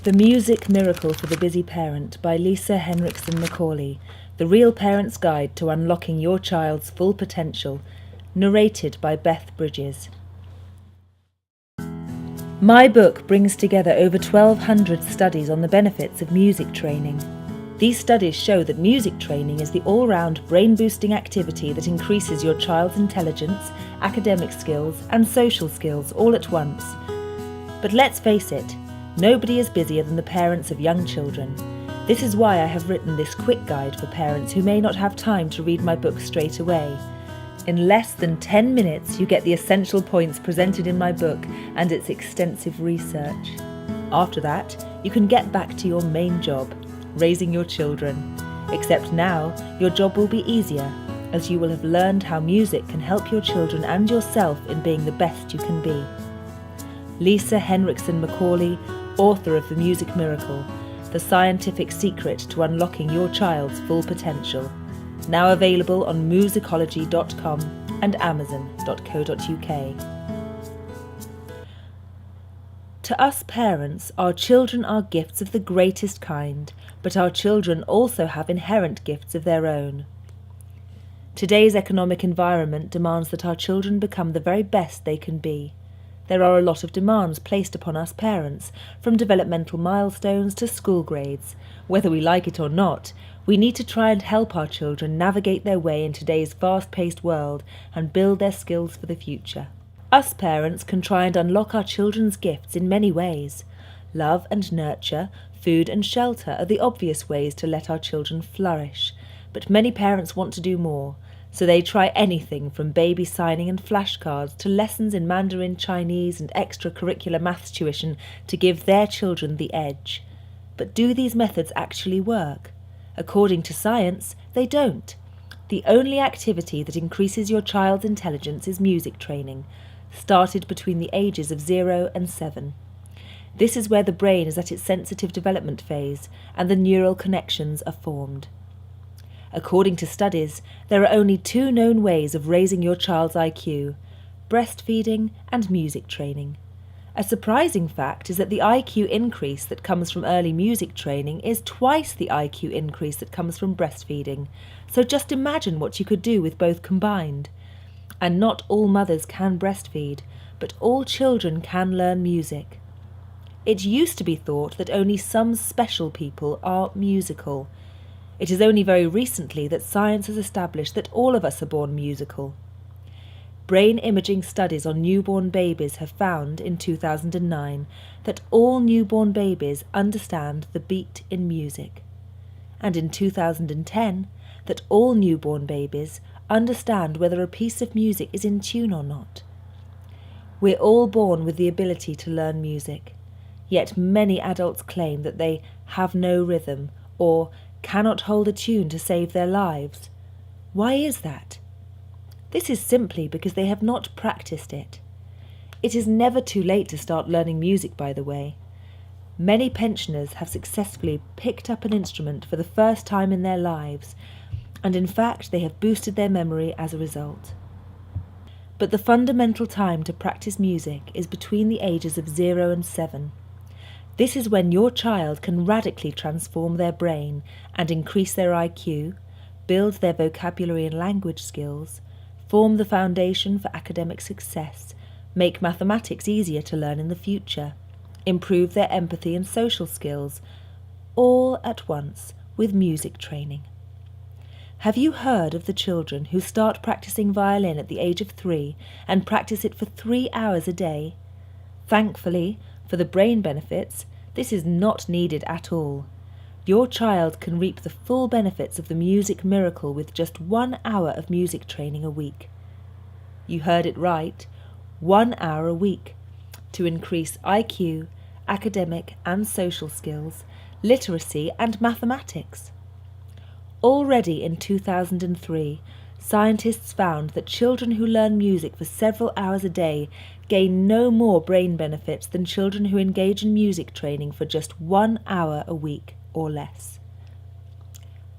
The Music Miracle for the Busy Parent by Lisa Henriksson-Macaulay, the Real Parent's Guide to Unlocking Your Child's Full Potential, narrated by Beth Bridges. My book brings together over 1,200 studies on the benefits of music training. These studies show that music training is the all-round brain-boosting activity that increases your child's intelligence, academic skills, and social skills all at once. But let's face it, nobody is busier than the parents of young children. This is why I have written this quick guide for parents who may not have time to read my book straight away. In less than 10 minutes, you get the essential points presented in my book and its extensive research. After that, you can get back to your main job, raising your children. Except now, your job will be easier, as you will have learned how music can help your children and yourself in being the best you can be. Lisa Henriksson-Macaulay, author of The Music Miracle, the scientific secret to unlocking your child's full potential. Now available on Moosicology.com and Amazon.co.uk. To us parents, our children are gifts of the greatest kind, but our children also have inherent gifts of their own. Today's economic environment demands that our children become the very best they can be. There are a lot of demands placed upon us parents, from developmental milestones to school grades. Whether we like it or not, we need to try and help our children navigate their way in today's fast-paced world and build their skills for the future. Us parents can try and unlock our children's gifts in many ways. Love and nurture, food and shelter are the obvious ways to let our children flourish, but many parents want to do more. So they try anything from baby signing and flashcards to lessons in Mandarin Chinese and extracurricular maths tuition to give their children the edge. But do these methods actually work? According to science, they don't. The only activity that increases your child's intelligence is music training, started between the ages of 0 and 7. This is where the brain is at its sensitive development phase and the neural connections are formed. According to studies, there are only 2 known ways of raising your child's IQ: breastfeeding and music training. A surprising fact is that the IQ increase that comes from early music training is twice the IQ increase that comes from breastfeeding, so just imagine what you could do with both combined. And not all mothers can breastfeed, but all children can learn music. It used to be thought that only some special people are musical. It is only very recently that science has established that all of us are born musical. Brain imaging studies on newborn babies have found, in 2009, that all newborn babies understand the beat in music. And in 2010, that all newborn babies understand whether a piece of music is in tune or not. We're all born with the ability to learn music, yet many adults claim that they have no rhythm or cannot hold a tune to save their lives. Why is that? This is simply because they have not practiced it. It is never too late to start learning music, by the way. Many pensioners have successfully picked up an instrument for the first time in their lives, and in fact they have boosted their memory as a result. But the fundamental time to practice music is between the ages of 0 and 7. This is when your child can radically transform their brain and increase their IQ, build their vocabulary and language skills, form the foundation for academic success, make mathematics easier to learn in the future, improve their empathy and social skills, all at once with music training. Have you heard of the children who start practicing violin at the age of 3 and practice it for 3 hours a day? Thankfully, for the brain benefits, this is not needed at all. Your child can reap the full benefits of the music miracle with just 1 hour of music training a week. You heard it right, 1 hour a week, to increase IQ, academic and social skills, literacy and mathematics. Already in 2003, scientists found that children who learn music for several hours a day gain no more brain benefits than children who engage in music training for just 1 hour a week or less.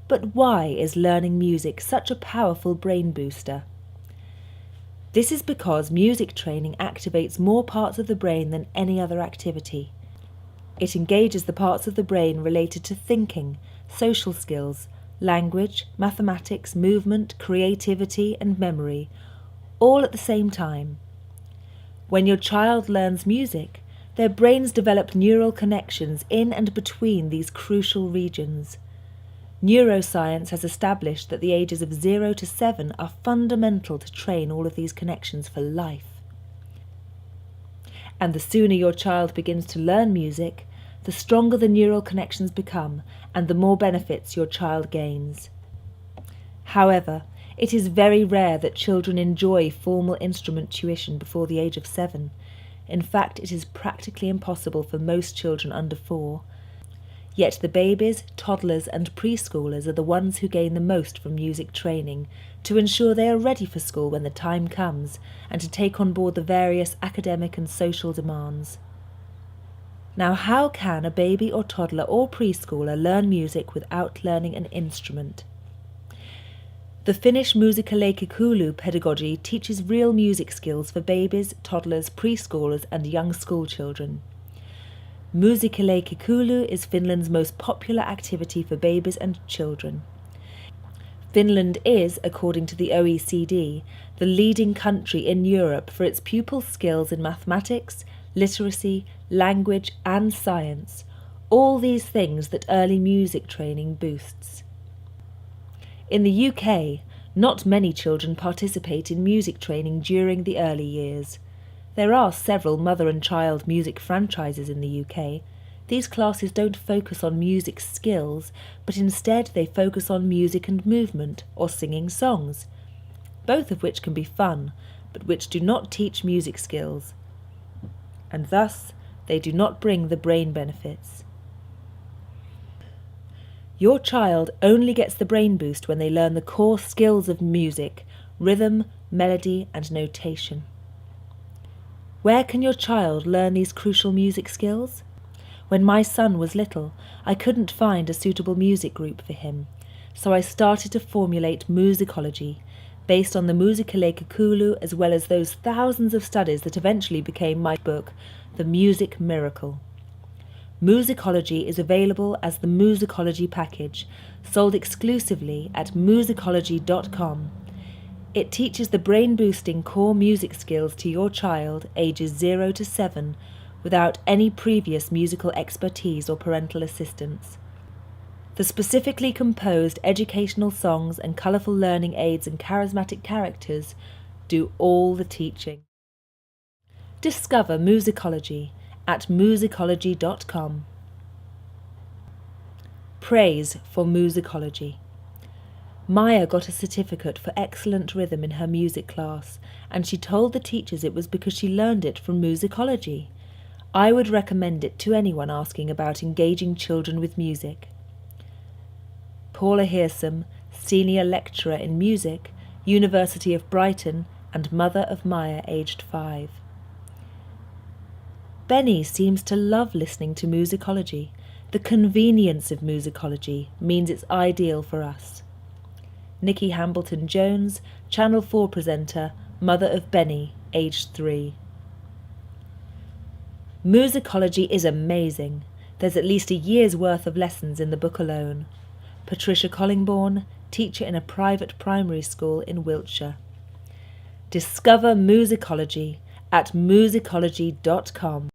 But why is learning music such a powerful brain booster? This is because music training activates more parts of the brain than any other activity. It engages the parts of the brain related to thinking, social skills, language, mathematics, movement, creativity, and memory, all at the same time. When your child learns music, their brains develop neural connections in and between these crucial regions. Neuroscience has established that the ages of 0 to 7 are fundamental to train all of these connections for life. And the sooner your child begins to learn music, the stronger the neural connections become and the more benefits your child gains. However, it is very rare that children enjoy formal instrument tuition before the age of 7. In fact, it is practically impossible for most children under 4. Yet the babies, toddlers and preschoolers are the ones who gain the most from music training to ensure they are ready for school when the time comes and to take on board the various academic and social demands. Now, how can a baby or toddler or preschooler learn music without learning an instrument? The Finnish Moosicology pedagogy teaches real music skills for babies, toddlers, preschoolers and young school children. Moosicology is Finland's most popular activity for babies and children. Finland is, according to the OECD, the leading country in Europe for its pupils' skills in mathematics, literacy, language and science, all these things that early music training boosts. In the UK, not many children participate in music training during the early years. There are several mother and child music franchises in the UK. These classes don't focus on music skills, but instead they focus on music and movement, or singing songs, both of which can be fun, but which do not teach music skills. And thus, they do not bring the brain benefits. Your child only gets the brain boost when they learn the core skills of music, rhythm, melody, and notation. Where can your child learn these crucial music skills? When my son was little, I couldn't find a suitable music group for him, so I started to formulate Moosicology, based on the Moosicology as well as those thousands of studies that eventually became my book, The Music Miracle. Moosicology is available as the Moosicology package, sold exclusively at moosicology.com. It teaches the brain-boosting core music skills to your child ages 0 to 7 without any previous musical expertise or parental assistance. The specifically composed educational songs and colourful learning aids and charismatic characters do all the teaching. Discover Moosicology at moosicology.com. Praise for Moosicology. Maya got a certificate for excellent rhythm in her music class, and she told the teachers it was because she learned it from Moosicology. I would recommend it to anyone asking about engaging children with music. Paula Hearsom, Senior Lecturer in Music, University of Brighton, and mother of Maya, aged 5. Benny seems to love listening to Moosicology. The convenience of Moosicology means it's ideal for us. Nikki Hambleton-Jones, Channel 4 presenter, mother of Benny, aged 3. Moosicology is amazing. There's at least a year's worth of lessons in the book alone. Patricia Collingbourne, teacher in a private primary school in Wiltshire. Discover Moosicology at moosicology.com.